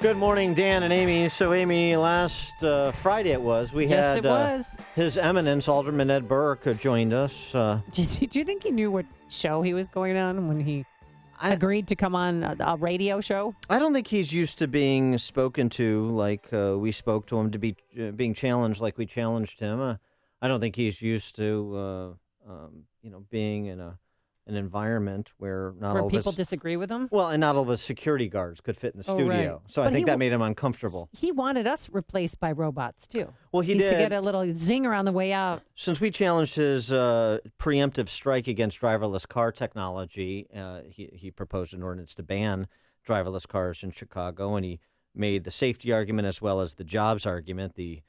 Good morning, Dan and Amy. So, Amy, last Friday it was, we Yes, had it was. His Eminence, Alderman Ed Burke, joined us. Do you think he knew what show he was going on when he agreed to come on a radio show? I don't think he's used to being spoken to like we spoke to him, to be being challenged like we challenged him. I don't think he's used to, being in an environment where People disagree with him? Well, and not all the security guards could fit in the studio. Right. So I think that made him uncomfortable. He wanted us replaced by robots, too. Well, he used did. to get a little zinger on the way out. Since we challenged his preemptive strike against driverless car technology, he proposed an ordinance to ban driverless cars in Chicago, and he made the safety argument as well as the jobs argument, the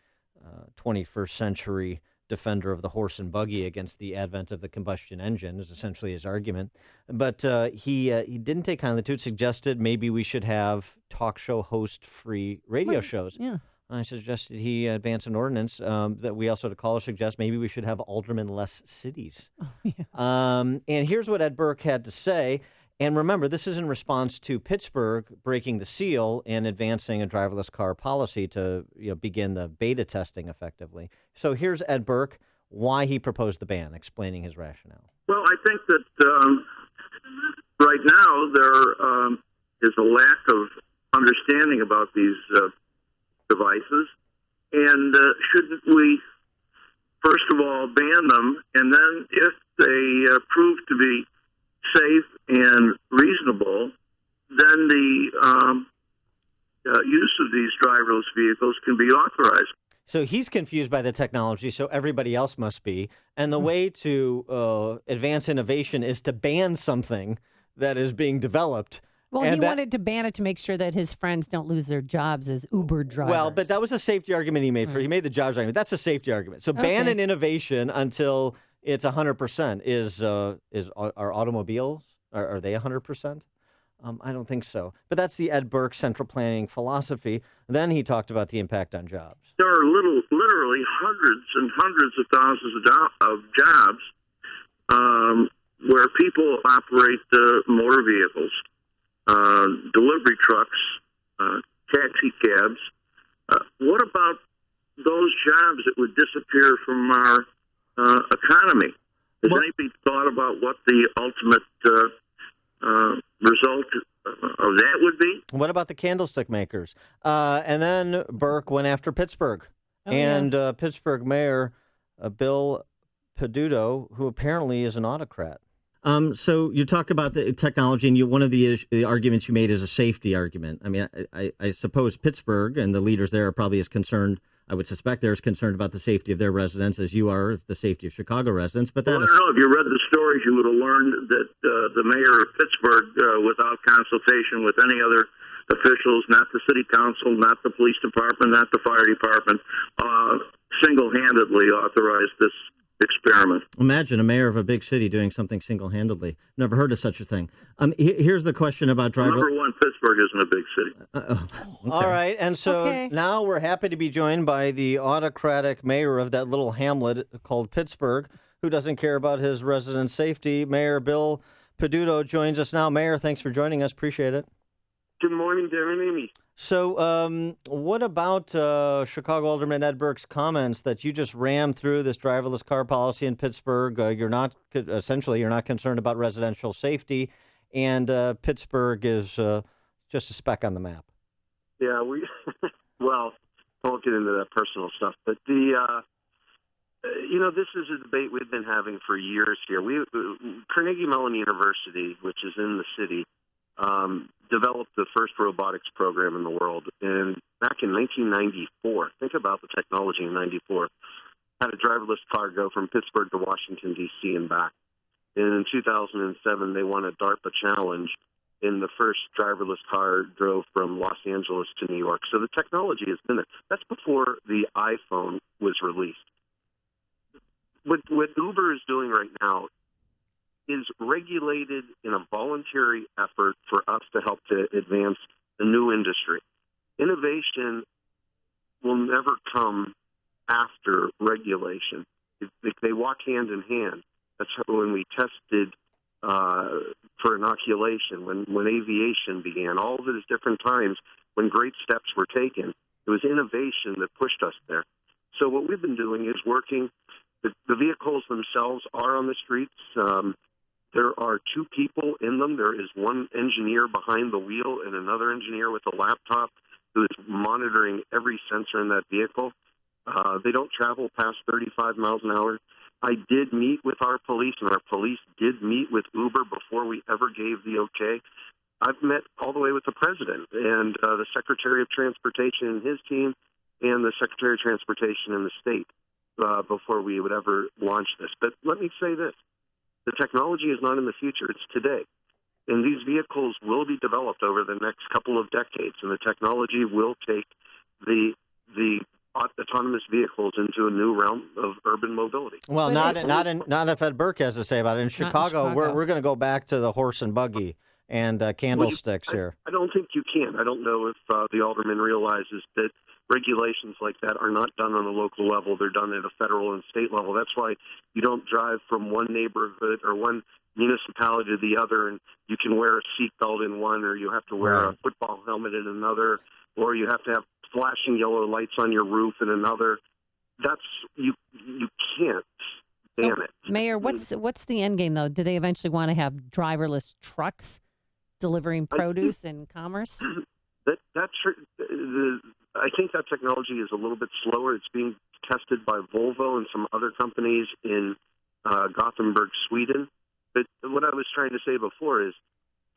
21st century defender of the horse and buggy against the advent of the combustion engine is essentially his argument. But he didn't take kindly to it, suggested maybe we should have talk show host-free radio shows. Yeah. I suggested he advance an ordinance that we also, to callers, suggest maybe we should have alderman-less cities. Oh, yeah. And here's what Ed Burke had to say. And remember, this is in response to Pittsburgh breaking the seal and advancing a driverless car policy to begin the beta testing effectively. So here's Ed Burke, why he proposed the ban, explaining his rationale. Well, I think that right now there is a lack of understanding about these devices, and shouldn't we, first of all, ban them, and then if they prove to be safe and reasonable, then the use of these driverless vehicles can be authorized. So he's confused by the technology, so everybody else must be. And the way to advance innovation is to ban something that is being developed. Well, he wanted to ban it to make sure that his friends don't lose their jobs as Uber drivers. Well, but that was a safety argument he made. He made the jobs argument. That's a safety argument. So ban an innovation until it's 100%. Is our automobiles, are they 100%? I don't think so. But that's the Ed Burke central planning philosophy. Then he talked about the impact on jobs. There are literally hundreds and hundreds of thousands of jobs where people operate motor vehicles, delivery trucks, taxi cabs. What about those jobs that would disappear from our economy? Has anybody thought about what the ultimate result of that would be? What about the candlestick makers? And then Burke went after Pittsburgh. Pittsburgh Mayor Bill Peduto, who apparently is an autocrat. So you talk about the technology, and one of the arguments you made is a safety argument. I mean, I suppose Pittsburgh and the leaders there are probably as concerned, I would suspect they're as concerned about the safety of their residents as you are the safety of Chicago residents. But I don't know. If you read the stories, you would have learned that the mayor of Pittsburgh, without consultation with any other officials, not the city council, not the police department, not the fire department, single-handedly authorized this experiment. Imagine a mayor of a big city doing something single-handedly. Never heard of such a thing. Here's the question about driver. Number one, Pittsburgh isn't a big city. Okay. All right, and so now we're happy to be joined by the autocratic mayor of that little hamlet called Pittsburgh, who doesn't care about his residents' safety. Mayor Bill Peduto joins us now. Mayor, thanks for joining us. Appreciate it. Good morning, Darren and Amy. So what about Chicago Alderman Ed Burke's comments that you just rammed through this driverless car policy in Pittsburgh? You're not concerned about residential safety, and Pittsburgh is just a speck on the map. Yeah, well, I won't get into that personal stuff, but this is a debate we've been having for years here. Carnegie Mellon University, which is in the city, developed the first robotics program in the world. And back in 1994, think about the technology in 94, had a driverless car go from Pittsburgh to Washington, D.C. and back. And in 2007, they won a DARPA challenge, and the first driverless car drove from Los Angeles to New York. So the technology has been there. That's before the iPhone was released. What Uber is doing right now is regulated in a voluntary effort for us to help to advance a new industry. Innovation will never come after regulation. They walk hand in hand. That's when we tested for inoculation, when aviation began, all of those different times when great steps were taken. It was innovation that pushed us there. So what we've been doing is working. The vehicles themselves are on the streets. There are two people in them. There is one engineer behind the wheel and another engineer with a laptop who is monitoring every sensor in that vehicle. They don't travel past 35 miles an hour. I did meet with our police, and our police did meet with Uber before we ever gave the okay. I've met all the way with the president and the Secretary of Transportation and his team and the Secretary of Transportation in the state before we would ever launch this. But let me say this. The technology is not in the future. It's today. And these vehicles will be developed over the next couple of decades, and the technology will take the autonomous vehicles into a new realm of urban mobility. Well, not if Ed Burke has to say about it. In Chicago, we're going to go back to the horse and buggy and candlesticks here. I don't think you can. I don't know if the alderman realizes that regulations like that are not done on a local level. They're done at a federal and state level. That's why you don't drive from one neighborhood or one municipality to the other, and you can wear a seatbelt in one, or you have to wear a football helmet in another, or you have to have flashing yellow lights on your roof in another. That's you can't ban it. Mayor, what's the end game, though? Do they eventually want to have driverless trucks delivering produce and commerce? I think that technology is a little bit slower. It's being tested by Volvo and some other companies in Gothenburg, Sweden. But what I was trying to say before is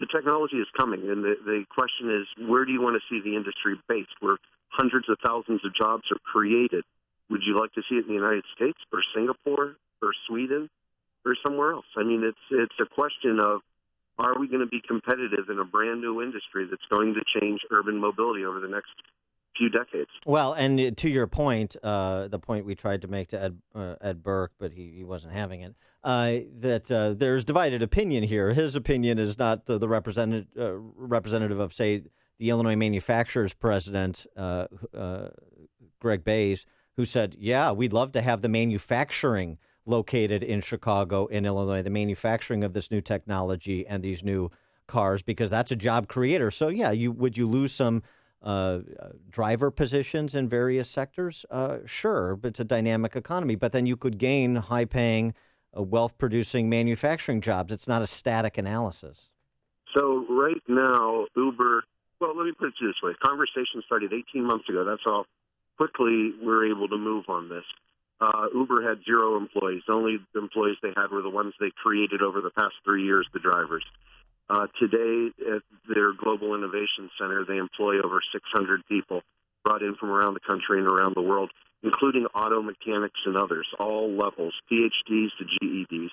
the technology is coming, and the question is, where do you want to see the industry based, where hundreds of thousands of jobs are created? Would you like to see it in the United States or Singapore or Sweden or somewhere else? I mean, it's a question of, are we going to be competitive in a brand new industry that's going to change urban mobility over the next few decades? Well, and to your point, the point we tried to make to Ed Burke, but he wasn't having it, that there's divided opinion here. His opinion is not the representative of, say, the Illinois manufacturers president, Greg Bays, who said, yeah, we'd love to have the manufacturing located in Chicago, in Illinois, the manufacturing of this new technology and these new cars, because that's a job creator. So, yeah, would you lose some driver positions in various sectors? Sure, but it's a dynamic economy. But then you could gain high-paying, wealth-producing manufacturing jobs. It's not a static analysis. So right now, Uber, well, let me put it this way. Conversation started 18 months ago. That's how quickly we're able to move on this. Uber had 0 employees. The only employees they had were the ones they created over the past 3 years, the drivers. Today, at their Global Innovation Center, they employ over 600 people brought in from around the country and around the world, including auto mechanics and others, all levels, PhDs to GEDs.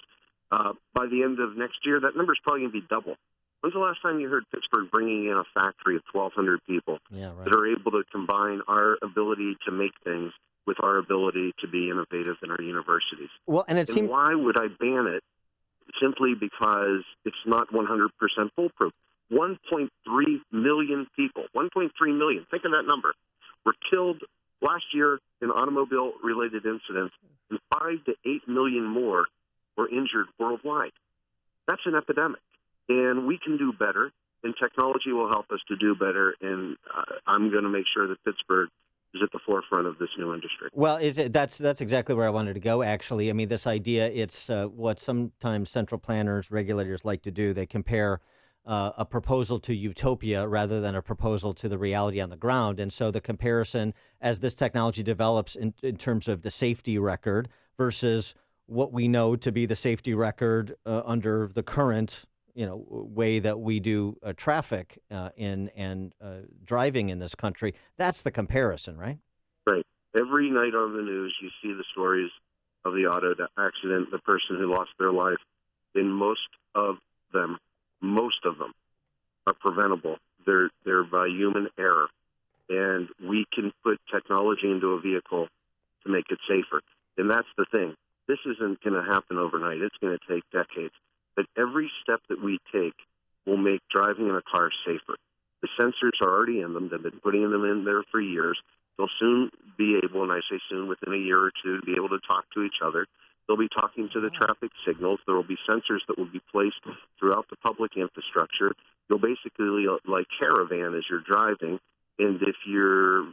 By the end of next year, that number is probably going to be double. When's the last time you heard Pittsburgh bringing in a factory of 1,200 people that are able to combine our ability to make things with our ability to be innovative in our universities? Well, and why would I ban it? Simply because it's not 100% foolproof. 1.3 million people, 1.3 million, think of that number, were killed last year in automobile-related incidents, and 5 to 8 million more were injured worldwide. That's an epidemic, and we can do better, and technology will help us to do better, and I'm going to make sure that Pittsburgh is at the forefront of this new industry. Well, that's exactly where I wanted to go, actually. I mean, this idea, it's what sometimes central planners, regulators like to do. They compare a proposal to utopia rather than a proposal to the reality on the ground. And so the comparison, as this technology develops in terms of the safety record versus what we know to be the safety record under the current way that we do traffic and driving in this country. That's the comparison, right? Right. Every night on the news, you see the stories of the auto accident, the person who lost their life. And most of them are preventable. They're by human error. And we can put technology into a vehicle to make it safer. And that's the thing. This isn't going to happen overnight. It's going to take decades. But every step that we take will make driving in a car safer. The sensors are already in them. They've been putting them in there for years. They'll soon be able, and I say soon, within a year or two, to be able to talk to each other. They'll be talking to the traffic signals. There will be sensors that will be placed throughout the public infrastructure. You'll basically, like Caravan as you're driving, And if you're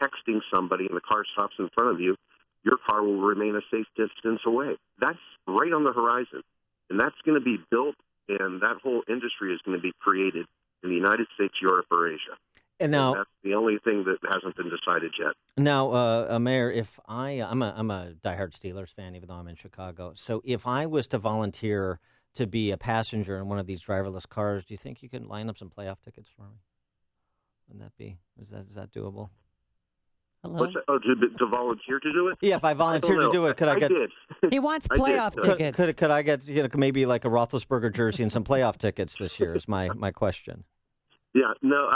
texting somebody and the car stops in front of you, your car will remain a safe distance away. That's right on the horizon. And that's going to be built, and that whole industry is going to be created in the United States, Europe, or Asia. And now, that's the only thing that hasn't been decided yet. Now, Mayor, if I'm a diehard Steelers fan, even though I'm in Chicago. So if I was to volunteer to be a passenger in one of these driverless cars, do you think you can line up some playoff tickets for me? Wouldn't that be? Is that doable? Hello? To volunteer to do it? Yeah, if I volunteer to do it, could I get? did. He wants playoff tickets. Could I get maybe like a Roethlisberger jersey and some playoff tickets this year? Is my question. Yeah, no,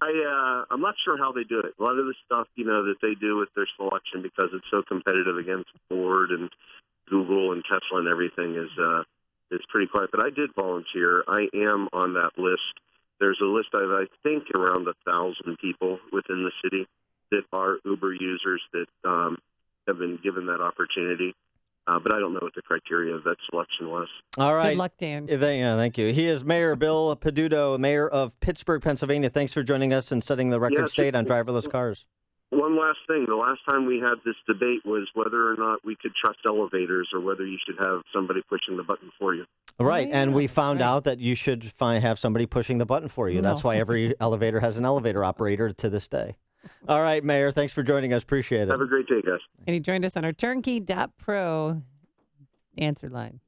I'm not sure how they do it. A lot of the stuff, that they do with their selection, because it's so competitive against Ford and Google and Tesla and everything, is pretty quiet. But I did volunteer. I am on that list. There's a list of, I think, around 1,000 people within the city that are Uber users that have been given that opportunity. But I don't know what the criteria of that selection was. All right. Good luck, Dan. Yeah, thank you. He is Mayor Bill Peduto, mayor of Pittsburgh, Pennsylvania. Thanks for joining us and setting the record straight on driverless cars. One last thing. The last time we had this debate was whether or not we could trust elevators or whether you should have somebody pushing the button for you. Right, Yeah, and we found right. out that you should have somebody pushing the button for you. No. That's why every elevator has an elevator operator to this day. All right, Mayor, thanks for joining us. Appreciate it. Have a great day, guys. And he joined us on our turnkey.pro answer line.